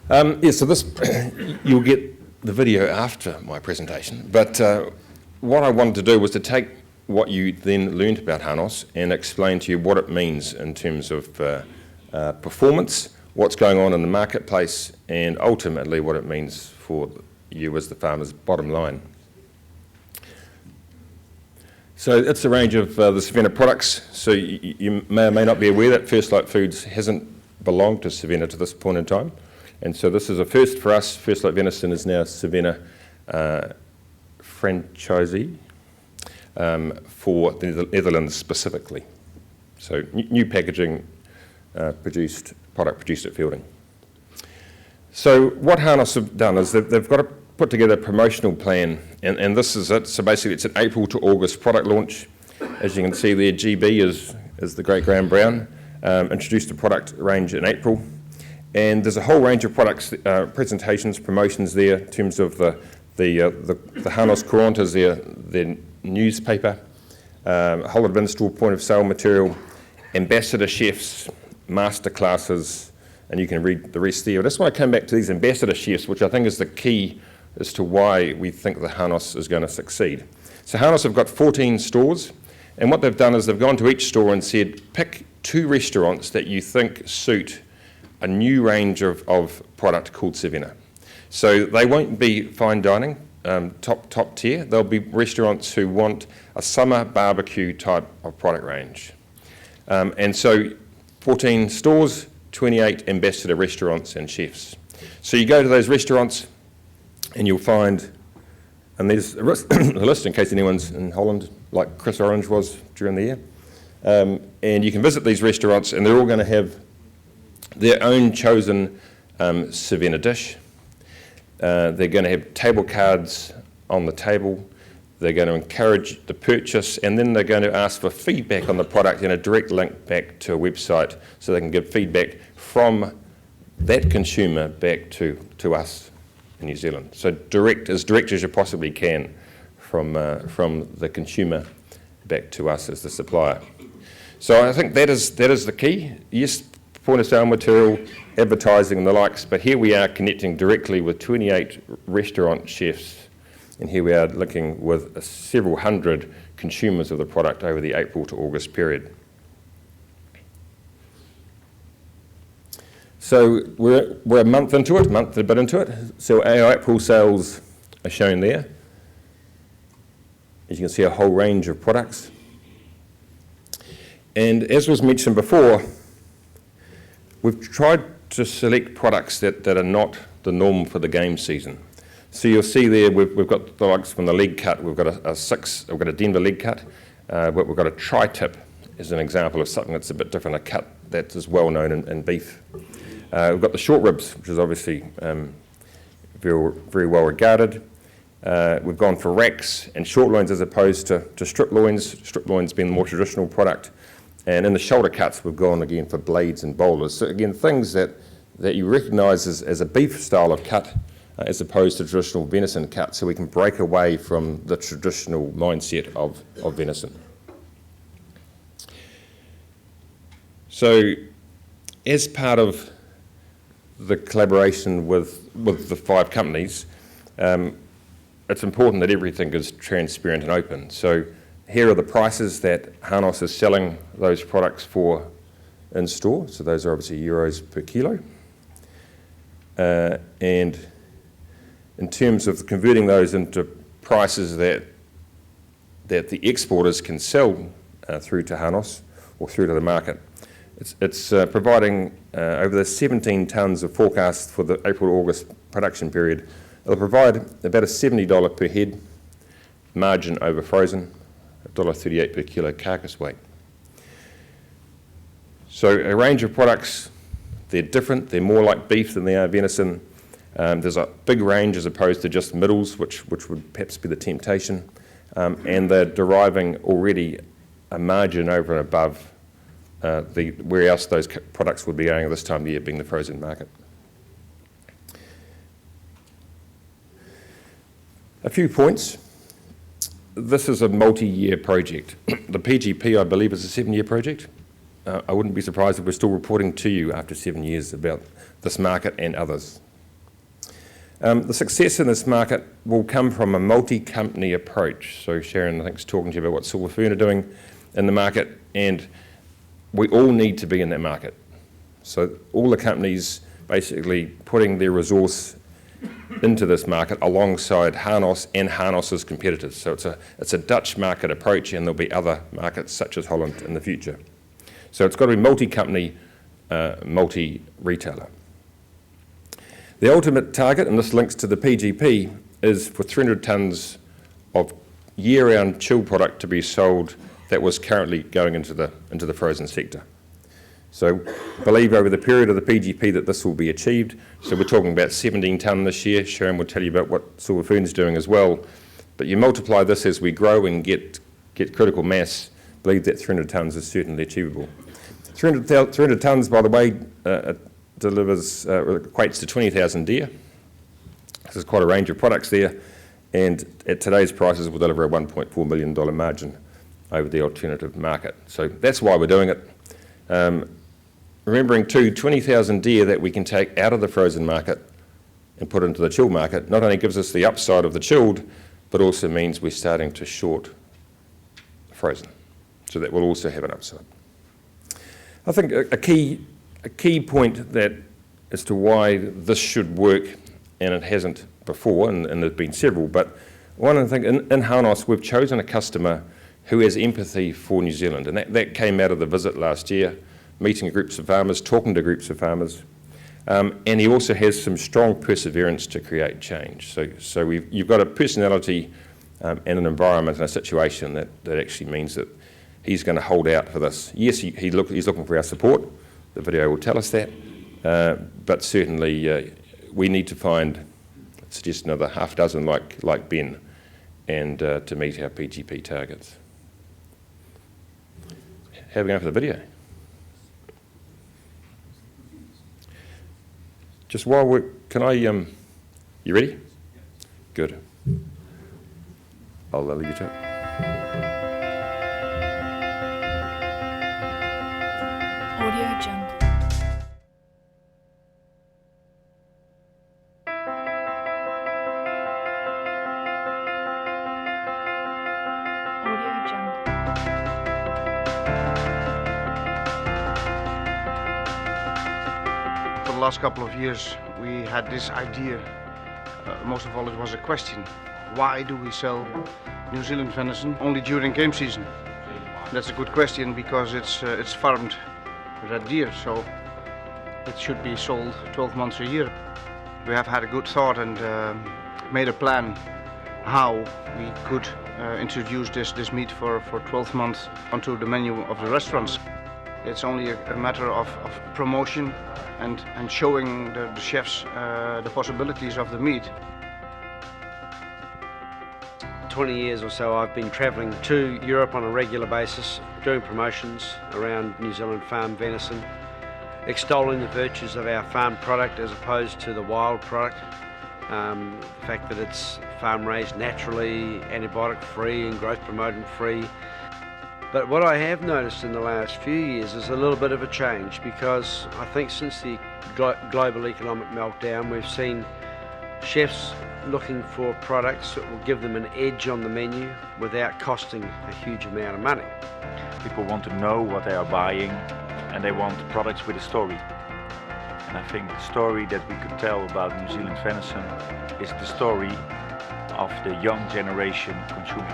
So this, you'll get the video after my presentation, but what I wanted to do was to take what you then learned about Hanos and explain to you what it means in terms of performance, what's going on in the marketplace, and ultimately what it means for you as the farmer's bottom line. So it's a range of the Savannah products. So you may or may not be aware that Firstlight Foods hasn't belonged to Savannah to this point in time. And so this is a first for us. Firstlight Venison is now Savannah franchisee for the Netherlands specifically. So new packaging, product produced at Fielding. So what Hanos have done is they've got to put together a promotional plan, and this is it. So basically it's an April to August product launch. As you can see there, GB is the Great Graham Brown, introduced a product range in April. And there's a whole range of products, presentations, promotions there in terms of the Hanos Courant is their newspaper, a whole lot of in-store point of sale material, ambassador chefs, master classes, and you can read the rest there. I just want to come back to these ambassador chefs, which I think is the key as to why we think the Hanos is going to succeed. So Hanos have got 14 stores, and what they've done is they've gone to each store and said, pick 2 restaurants that you think suit a new range of product called Savannah. So they won't be fine dining, top tier. They'll be restaurants who want a summer barbecue type of product range. And so 14 stores, 28 ambassador restaurants and chefs. So you go to those restaurants and you'll find, and there's a list in case anyone's in Holland, like Chris Orange was during the year. And you can visit these restaurants and they're all going to have their own chosen Savannah dish. They're going to have table cards on the table. They're going to encourage the purchase, and then they're going to ask for feedback on the product and a direct link back to a website so they can give feedback from that consumer back to us in New Zealand. So as direct as you possibly can from the consumer back to us as the supplier. So I think that is the key. Yes, point of sale material, advertising and the likes, but here we are connecting directly with 28 restaurant chefs, and here we are looking with several hundred consumers of the product over the April to August period. So we're a month and a bit into it. So our April sales are shown there. As you can see, a whole range of products. And as was mentioned before, we've tried to select products that are not the norm for the game season. So you'll see there we've got the likes from the leg cut. We've got we've got a Denver leg cut, but we've got a tri-tip as an example of something that's a bit different, a cut that is well known in beef. We've got the short ribs, which is obviously very well regarded. We've gone for racks and short loins as opposed to strip loins being the more traditional product. And in the shoulder cuts, we've gone again for blades and bowlers. So again, things that you recognise as a beef style of cut as opposed to traditional venison cut, so we can break away from the traditional mindset of venison. So as part of the collaboration with the 5 companies, it's important that everything is transparent and open. So here are the prices that Hanos is selling those products for in store. So those are obviously euros per kilo. And in terms of converting those into prices that the exporters can sell through to Hanos or through to the market, it's providing over the 17 tonnes of forecast for the April to August production period. It'll provide about a $70 per head margin over frozen, $1.38 per kilo carcass weight. So a range of products, they're different, they're more like beef than they are venison. There's a big range as opposed to just middles, which would perhaps be the temptation. And they're deriving already a margin over and above where else those products would be going at this time of the year, being the frozen market. A few points. This is a multi-year project. The PGP, I believe, is a 7-year project. I wouldn't be surprised if we're still reporting to you after 7 years about this market and others. The success in this market will come from a multi-company approach. So Sharon, I think, is talking to you about what Silver Fern are doing in the market, and we all need to be in that market. So all the companies basically putting their resource into this market alongside Hanos and Hanos's competitors. So it's a Dutch market approach, and there'll be other markets such as Holland in the future. So it's got to be multi-company, multi-retailer. The ultimate target, and this links to the PGP, is for 300 tonnes of year-round chilled product to be sold that was currently going into the frozen sector. So believe over the period of the PGP that this will be achieved. So we're talking about 17 tonne this year. Sharon will tell you about what Silver Fern's doing as well. But you multiply this as we grow and get critical mass, believe that 300 tonnes is certainly achievable. 300 tonnes, by the way, equates to 20,000 deer. There's quite a range of products there, and at today's prices will deliver a $1.4 million margin over the alternative market. So that's why we're doing it. Remembering too, 20,000 deer that we can take out of the frozen market and put into the chilled market not only gives us the upside of the chilled, but also means we're starting to short frozen. So that will also have an upside. I think a key point that as to why this should work, and it hasn't before, and there's been several, but one of the things, in Hanos, we've chosen a customer who has empathy for New Zealand, and that came out of the visit last year, meeting groups of farmers, talking to groups of farmers, and he also has some strong perseverance to create change. So you've got a personality and an environment and a situation that actually means that he's going to hold out for this. Yes, he's looking for our support. The video will tell us that, but certainly we need to find, suggest another half dozen like Ben, and to meet our PGP targets. How are we going for the video? Just while we're, you ready? Good. I'll leave you to it. Audio Jungle. Audio Jungle. For the last couple of years, we had this idea. Most of all, it was a question: why do we sell New Zealand venison only during game season? That's a good question because it's farmed red deer, so it should be sold 12 months a year. We have had a good thought and made a plan how we could introduce this meat for 12 months onto the menu of the restaurants. It's only a matter of promotion and showing the chefs the possibilities of the meat. 20 years or so I've been travelling to Europe on a regular basis, doing promotions around New Zealand farm venison, extolling the virtues of our farm product as opposed to the wild product. The fact that it's farm raised naturally, antibiotic free and growth promoting free. But what I have noticed in the last few years is a little bit of a change, because I think since the global economic meltdown we've seen chefs looking for products that will give them an edge on the menu without costing a huge amount of money. People want to know what they are buying, and they want products with a story. And I think the story that we could tell about New Zealand venison is the story of the young generation consuming.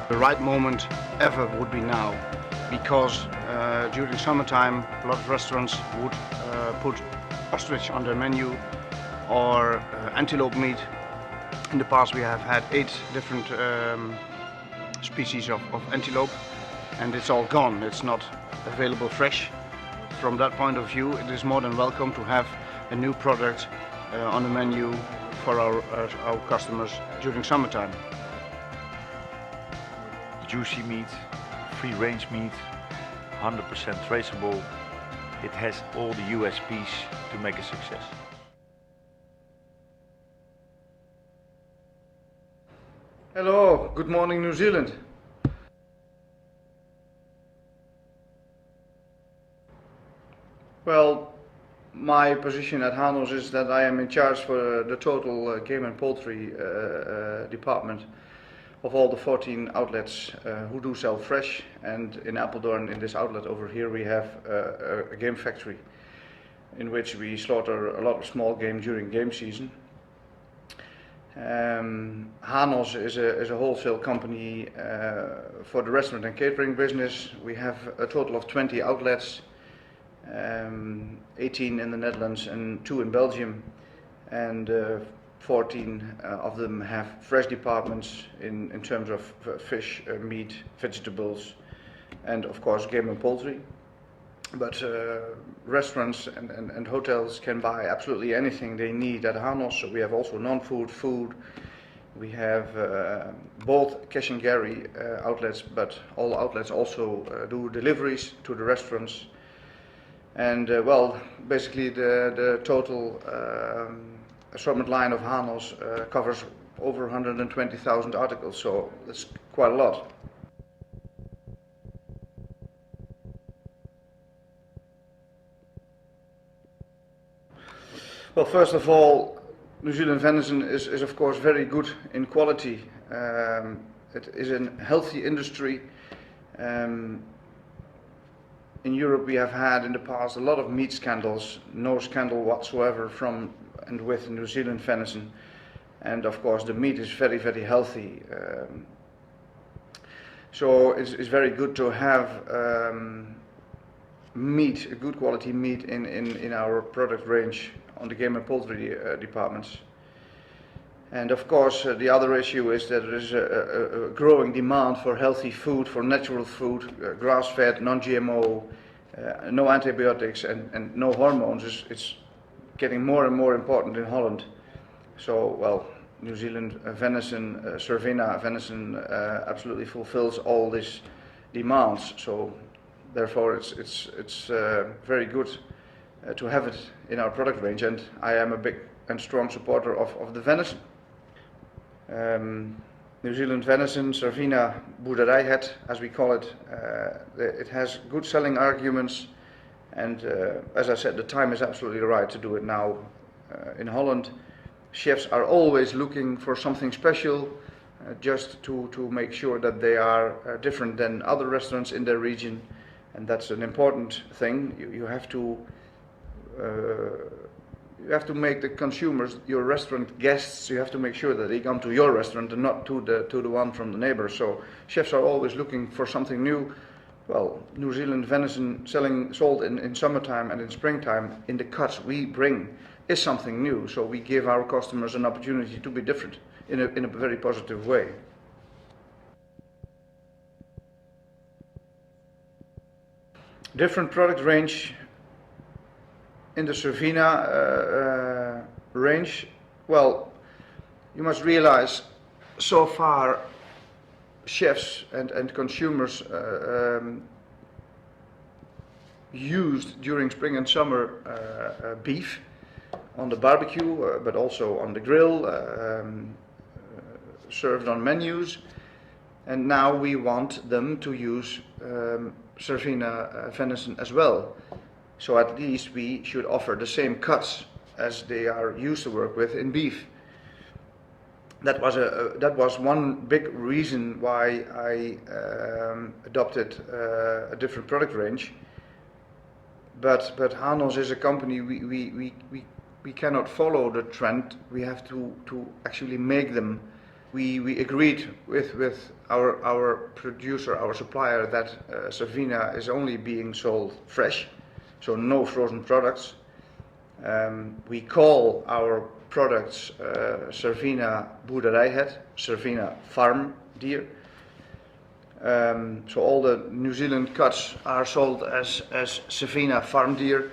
The right moment ever would be now, because during summertime a lot of restaurants would put ostrich on their menu or antelope meat. In the past we have had 8 different species of antelope, and it's all gone. It's not available fresh. From that point of view, it is more than welcome to have a new product on the menu for our customers during summertime. Juicy meat, free range meat, 100% traceable. It has all the USPs to make a success. Hello, good morning New Zealand. Well, My position at Hanos is that I am in charge for the total game and poultry department of all the 14 outlets who do sell fresh, and in Apeldoorn, in this outlet over here, we have a game factory in which we slaughter a lot of small game during game season. Hanos is a wholesale company for the restaurant and catering business. We have a total of 20 outlets, 18 in the Netherlands and 2 in Belgium, and 14 of them have fresh departments in terms of fish, meat, vegetables, and of course game and poultry. But restaurants and hotels can buy absolutely anything they need at Hanos. So we have also non-food, food. We have both cash and carry outlets, but all outlets also do deliveries to the restaurants. And well, basically the total assortment line of Hanos covers over 120,000 articles, so that's quite a lot. Well, first of all, New Zealand venison is of course very good in quality. It is a healthy industry. In Europe we have had in the past a lot of meat scandals, no scandal whatsoever from and with New Zealand venison. And of course the meat is very, very healthy. So it's very good to have meat, a good quality meat in our product range on the game and poultry departments. And of course the other issue is that there is a growing demand for healthy food, for natural food, grass-fed, non-GMO, no antibiotics and no hormones. It's getting more and more important in Holland. So, well, New Zealand venison, Cervena venison absolutely fulfills all these demands. So therefore it's very good to have it in our product range, and I am a big and strong supporter of the venison. New Zealand venison, Cervena boerderijhet, as we call it, it has good selling arguments, and as I said, the time is absolutely right to do it now. In Holland, chefs are always looking for something special, just to make sure that they are different than other restaurants in their region, and that's an important thing. You have to make the consumers, your restaurant guests, you have to make sure that they come to your restaurant and not to the one from the neighbor. So chefs are always looking for something new. Well, New Zealand venison sold in summertime and in springtime in the cuts we bring is something new. So we give our customers an opportunity to be different in a very positive way. Different product range. In the Cervena range, well, you must realize so far chefs and consumers used during spring and summer beef on the barbecue, but also on the grill, served on menus, and now we want them to use Cervena venison as well. So at least we should offer the same cuts as they are used to work with in beef. That was one big reason why I adopted a different product range. But Hanos is a company we cannot follow the trend. We have to actually make them. We agreed with our producer, our supplier, that Cervena is only being sold fresh. So no frozen products. We call our products Cervena boerderijhet, Cervena farm deer. So all the New Zealand cuts are sold as Cervena farm deer.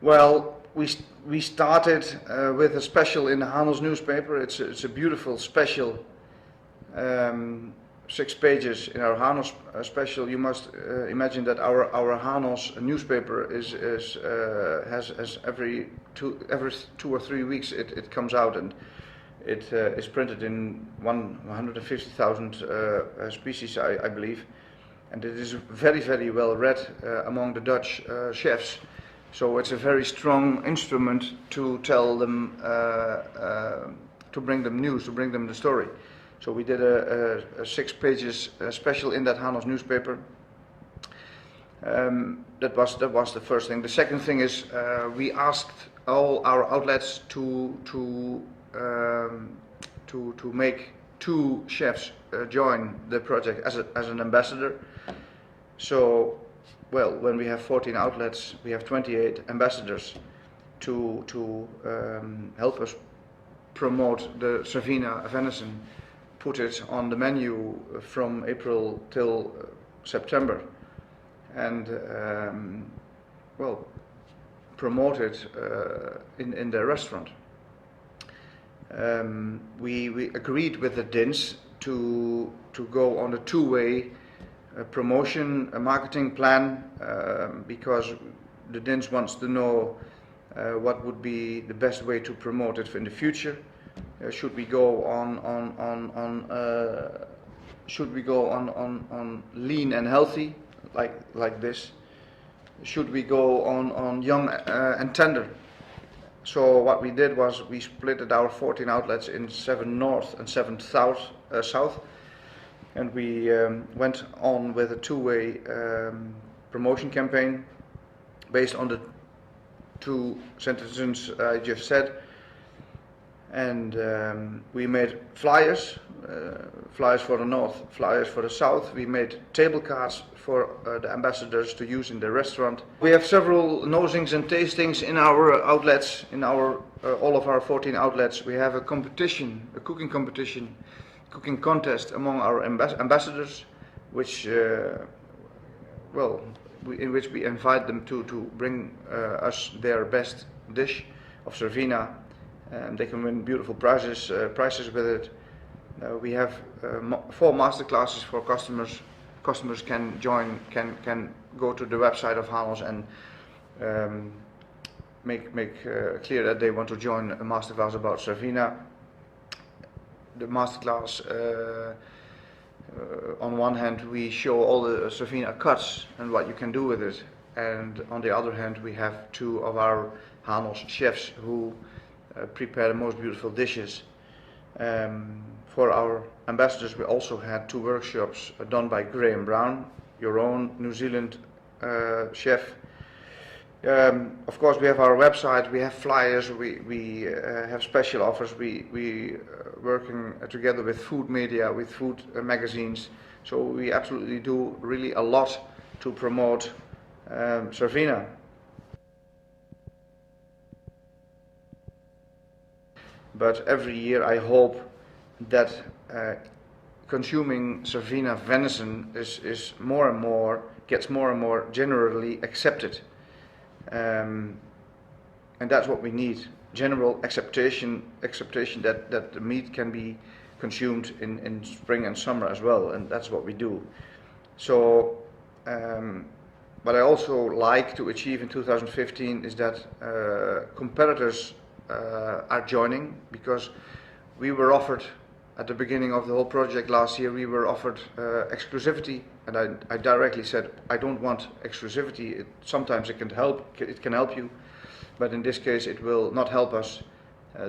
Well, we started with a special in the Hanos newspaper. It's a beautiful special, 6 pages in our Hanos special. You must imagine that our Hanos newspaper has every 2 or 3 weeks it comes out, and It is printed in 150,000 species, I believe, and it is very, very well read among the Dutch chefs. So it's a very strong instrument to tell them, to bring them news, to bring them the story. So we did a 6 pages special in that Hanos newspaper. That was the first thing. The second thing is we asked all our outlets to make 2 chefs join the project as an ambassador. So, well, when we have 14 outlets, we have 28 ambassadors to help us promote the Cervina venison, put it on the menu from April till September, and well, promote it in their restaurant. We agreed with the DINS to go on a 2-way promotion, a marketing plan, because the DINS wants to know what would be the best way to promote it in the future. Should we go on lean and healthy like this? Should we go on young and tender? So what we did was we split our 14 outlets in 7 north and 7 south, and we went on with a 2-way promotion campaign based on the 2 sentences I just said. And we made flyers for the north, flyers for the south. We made table cards for the ambassadors to use in the restaurant. We have several nosings and tastings in our outlets, in our all of our 14 outlets. We have a competition, a cooking competition, cooking contest among our ambassadors, which in which we invite them to bring us their best dish of Cervina. They can win beautiful prizes with it. We have 4 master classes for customers. Customers can join, can go to the website of Hanos and make clear that they want to join a master class about Cervina. The master class, on one hand, we show all the Cervina cuts and what you can do with it, and on the other hand, we have 2 of our Hanos chefs who prepare the most beautiful dishes. For our ambassadors, we also had 2 workshops done by Graham Brown, your own New Zealand chef. Of course, we have our website, we have flyers, we have special offers, we working together with food media, with food magazines. So we absolutely do really a lot to promote Cervina. But every year I hope that consuming Cervina venison is more and more, gets more and more generally accepted. And that's what we need, general acceptation that the meat can be consumed in spring and summer as well, and that's what we do. So what I also like to achieve in 2015 is that competitors are joining, because we were offered at the beginning of the whole project last year, we were offered exclusivity, and I directly said I don't want exclusivity. Sometimes it can help you, but in this case it will not help us.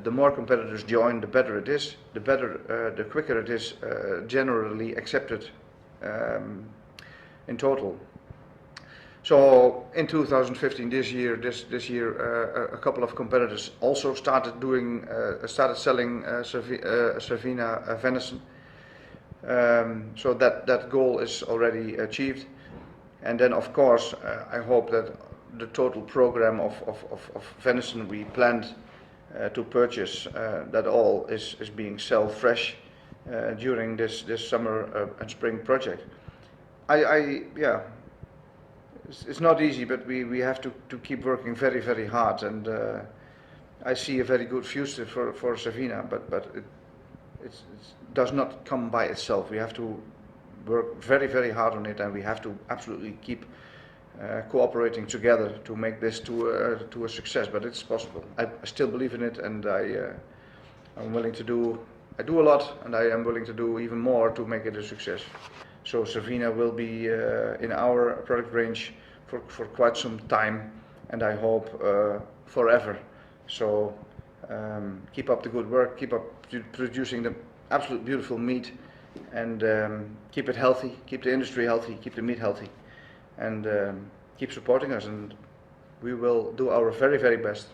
The more competitors join, the better it is, the quicker it is generally accepted in total. So in 2015, this year, a couple of competitors also started selling Cervina venison. So that goal is already achieved. And then, of course, I hope that the total program of venison we planned to purchase, that all is being sold fresh during this summer and spring project. Yeah. It's not easy, but we have to keep working very, very hard, and I see a very good future for Cervina, but it does not come by itself. We have to work very, very hard on it, and we have to absolutely keep cooperating together to make this to a success. But it's possible. I still believe in it, and I do a lot, and I am willing to do even more to make it a success. So Cervina will be in our product range for quite some time, and I hope forever. So keep up the good work, keep up producing the absolute beautiful meat, and keep it healthy, keep the industry healthy, keep the meat healthy, and keep supporting us, and we will do our very, very best.